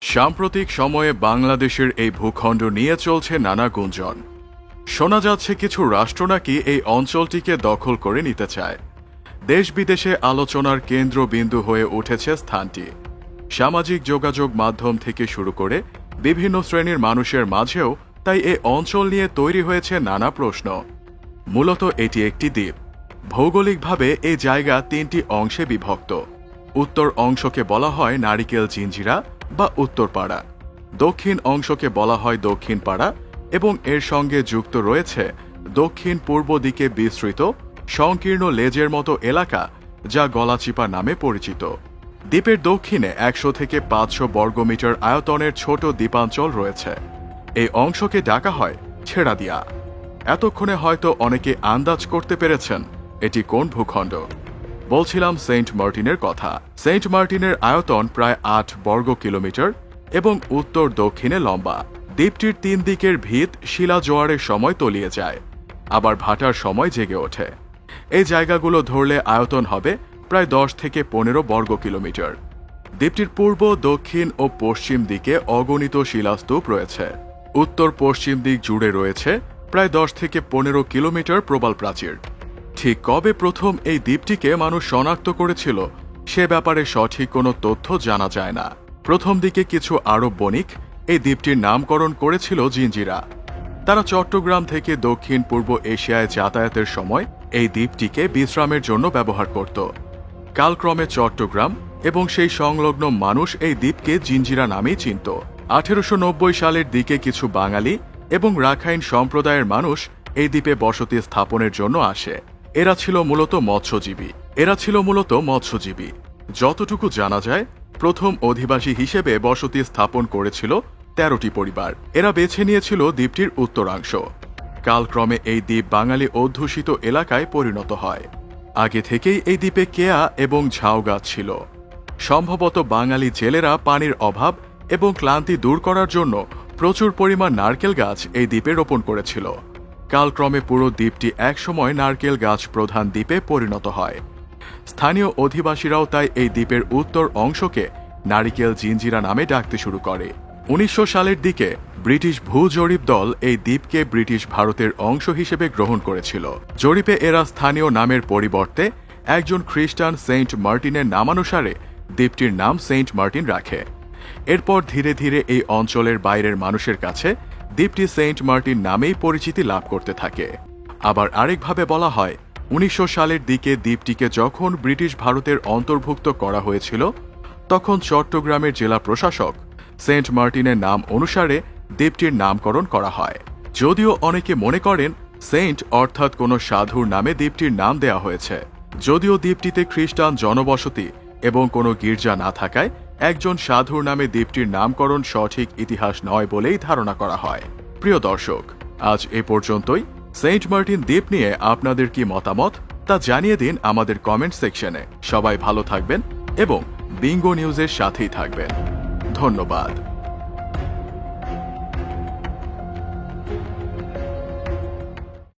সাম্প্রতিক সময়ে বাংলাদেশের এই ভূখণ্ড নিয়ে চলছে নানা গুঞ্জন। শোনা যাচ্ছে কিছু রাষ্ট্র নাকি এই অঞ্চলটিকে দখল করে নিতে চায়। দেশ বিদেশে আলোচনার কেন্দ্রবিন্দু হয়ে উঠেছে স্থানটি। সামাজিক যোগাযোগ মাধ্যম থেকে শুরু করে বিভিন্ন শ্রেণীর মানুষের মাঝেও তাই এই অঞ্চল নিয়ে তৈরি হয়েছে নানা প্রশ্ন। মূলত এটি একটি দ্বীপ। ভৌগোলিকভাবে এই জায়গা তিনটি অংশে বিভক্ত। উত্তর অংশকে বলা হয় নারিকেল জিঞ্জিরা বা উত্তরপাড়া, দক্ষিণ অংশকে বলা হয় দক্ষিণ পাড়া এবং এর সঙ্গে যুক্ত রয়েছে দক্ষিণ পূর্ব দিকে বিস্তৃত সংকীর্ণ লেজের মতো এলাকা যা গলাচিপা নামে পরিচিত। দ্বীপের দক্ষিণে 100 থেকে 500 বর্গমিটার আয়তনের ছোট দ্বীপাঞ্চল রয়েছে। এই অংশকে ডাকা হয় ছেড়াদিয়া। এতক্ষণে হয়তো অনেকে আন্দাজ করতে পেরেছেন এটি কোন ভূখণ্ড। বলছিলাম সেন্ট মার্টিনের কথা। সেন্ট মার্টিনের আয়তন প্রায় 8 বর্গ কিলোমিটার এবং উত্তর দক্ষিণে লম্বা। দ্বীপটির 3 দিকের ভিত শিলা জোয়ারের সময় তলিয়ে যায়, আবার ভাটার সময় জেগে ওঠে। এই জায়গাগুলো ধরলে আয়তন হবে প্রায় 10 থেকে 15 বর্গ কিলোমিটার। দ্বীপটির পূর্ব, দক্ষিণ ও পশ্চিম দিকে অগণিত শিলাস্তূপ রয়েছে। উত্তর পশ্চিম দিক জুড়ে রয়েছে প্রায় 10 থেকে 15 কিলোমিটার প্রবাল প্রাচীর। ঠিক কবে প্রথম এই দ্বীপটিকে মানুষ শনাক্ত করেছিল সে ব্যাপারে সঠিক কোনো তথ্য জানা যায় না। প্রথম দিকে কিছু আরব বণিক এই দ্বীপটির নামকরণ করেছিল জিঞ্জিরা। তারা চট্টগ্রাম থেকে দক্ষিণ পূর্ব এশিয়ায় যাতায়াতের সময় এই দ্বীপটিকে বিশ্রামের জন্য ব্যবহার করত। কালক্রমে চট্টগ্রাম এবং সেই সংলগ্ন মানুষ এই দ্বীপকে জিঞ্জিরা নামেই চিনত। 1890 সালের দিকে কিছু বাঙালি এবং রাখাইন সম্প্রদায়ের মানুষ এই দ্বীপে বসতি স্থাপনের জন্য আসে। এরা ছিল মূলত মৎস্যজীবী। যতটুকু জানা যায়, প্রথম অধিবাসী হিসেবে বসতি স্থাপন করেছিল 13টি পরিবার। এরা বেছে নিয়েছিল দ্বীপটির উত্তরাংশ। কালক্রমে এই দ্বীপ বাঙালি অধ্যুষিত এলাকায় পরিণত হয়। আগে থেকেই এই দ্বীপে কেয়া এবং ঝাউ গাছ ছিল। সম্ভবত বাঙালি জেলেরা পানির অভাব এবং ক্লান্তি দূর করার জন্য প্রচুর পরিমাণ নারকেল গাছ এই দ্বীপে রোপণ করেছিল। কালক্রমে পুরো দ্বীপটি একসময় নারকেল গাছ প্রধান দ্বীপে পরিণত হয়। স্থানীয় অধিবাসীরাও তাই এই দ্বীপের উত্তর অংশকে নারিকেল জিঞ্জিরা নামে ডাকতে শুরু করে। 1900 সালের দিকে ব্রিটিশ ভূ জরিপ দল এই দ্বীপকে ব্রিটিশ ভারতের অংশ হিসেবে গ্রহণ করেছিল। জরিপে এরা স্থানীয় নামের পরিবর্তে একজন খ্রিস্টান সেন্ট মার্টিনের নামানুসারে দ্বীপটির নাম সেন্ট মার্টিন রাখে। এরপর ধীরে ধীরে এই অঞ্চলের বাইরের মানুষের কাছে দ্বীপটি সেন্ট মার্টিন নামেই পরিচিতি লাভ করতে থাকে। আবার আরেকভাবে বলা হয়, 1900 সালের দিকে দ্বীপটিকে যখন ব্রিটিশ ভারতের অন্তর্ভুক্ত করা হয়েছিল তখন চট্টগ্রামের জেলা প্রশাসক সেন্ট মার্টিনের নাম অনুসারে দ্বীপটির নামকরণ করা হয়। যদিও অনেকে মনে করেন সেন্ট অর্থাৎ কোনো সাধুর নামে দ্বীপটির নাম দেয়া হয়েছে। যদিও দ্বীপটিতে খ্রিস্টান জনবসতি এবং কোনো গির্জা না থাকায় একজন সাধুর নামে দ্বীপটির নামকরণ সঠিক ইতিহাস নয় বলেই ধারণা করা হয়। প্রিয় দর্শক, আজ এ পর্যন্তই। সেন্ট মার্টিন দ্বীপ নিয়ে আপনাদের কি মতামত তা জানিয়ে দিন আমাদের কমেন্ট সেকশনে। সবাই ভালো থাকবেন এবং বিঙ্গো নিউজের সাথেই থাকবেন। ধন্যবাদ।